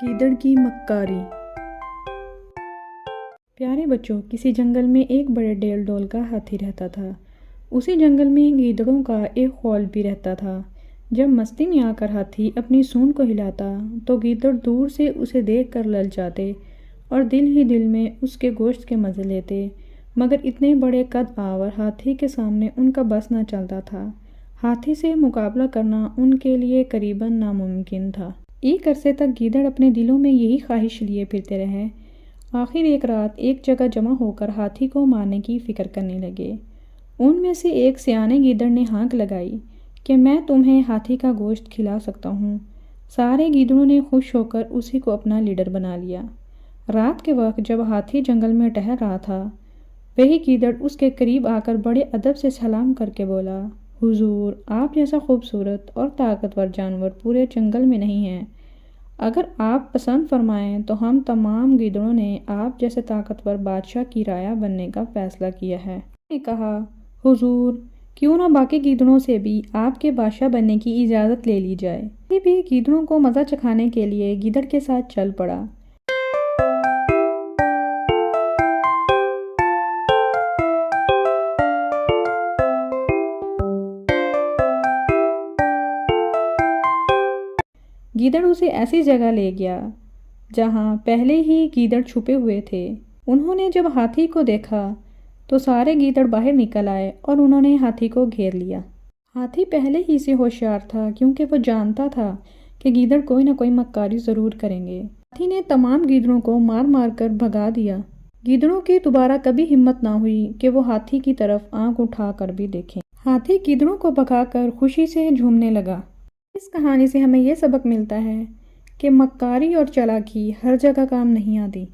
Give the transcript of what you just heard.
گیدڑ کی مکاری۔ پیارے بچوں، کسی جنگل میں ایک بڑے ڈیل ڈول کا ہاتھی رہتا تھا۔ اسی جنگل میں گیدڑوں کا ایک خول بھی رہتا تھا۔ جب مستی میں آ کر ہاتھی اپنی سونڈ کو ہلاتا تو گیدڑ دور سے اسے دیکھ کر للچاتے اور دل ہی دل میں اس کے گوشت کے مزے لیتے، مگر اتنے بڑے قد آور ہاتھی کے سامنے ان کا بس نہ چلتا تھا۔ ہاتھی سے مقابلہ کرنا ان کے لیے قریباً ناممکن تھا۔ ایک عرصے تک گیدڑ اپنے دلوں میں یہی خواہش لیے پھرتے رہے۔ آخر ایک رات ایک جگہ جمع ہو کر ہاتھی کو مارنے کی فکر کرنے لگے۔ ان میں سے ایک سیانے گیدڑ نے ہانک لگائی کہ میں تمہیں ہاتھی کا گوشت کھلا سکتا ہوں۔ سارے گیدڑوں نے خوش ہو کر اسی کو اپنا لیڈر بنا لیا۔ رات کے وقت جب ہاتھی جنگل میں ٹہل رہا تھا، وہی گیدڑ اس کے قریب آ کر بڑے ادب سے سلام کر کے بولا، حضور، آپ جیسا خوبصورت اور طاقتور جانور پورے جنگل میں نہیں ہے۔ اگر آپ پسند فرمائیں تو ہم تمام گیدڑوں نے آپ جیسے طاقتور بادشاہ کی رعایا بننے کا فیصلہ کیا ہے۔ نے کہا، حضور، کیوں نہ باقی گیدڑوں سے بھی آپ کے بادشاہ بننے کی اجازت لے لی جائے۔ یہ بھی گیدڑوں کو مزہ چکھانے کے لیے گیدڑ کے ساتھ چل پڑا۔ گیدڑ اسے ایسی جگہ لے گیا جہاں پہلے ہی گیدڑ چھپے ہوئے تھے۔ انہوں نے جب ہاتھی کو دیکھا تو سارے گیدڑ باہر نکل آئے اور انہوں نے ہاتھی کو گھیر لیا۔ ہاتھی پہلے ہی سے ہوشیار تھا کیونکہ وہ جانتا تھا کہ گیدڑ کوئی نہ کوئی مکاری ضرور کریں گے۔ ہاتھی نے تمام گیدڑوں کو مار مار کر بھگا دیا۔ گیدڑوں کی دوبارہ کبھی ہمت نہ ہوئی کہ وہ ہاتھی کی طرف آنکھ اٹھا کر بھی دیکھیں۔ ہاتھی گیدڑوں کو بھگا کر خوشی سے جھومنے لگا۔ اس کہانی سے ہمیں یہ سبق ملتا ہے کہ مکاری اور چالاکی ہر جگہ کام نہیں آتی۔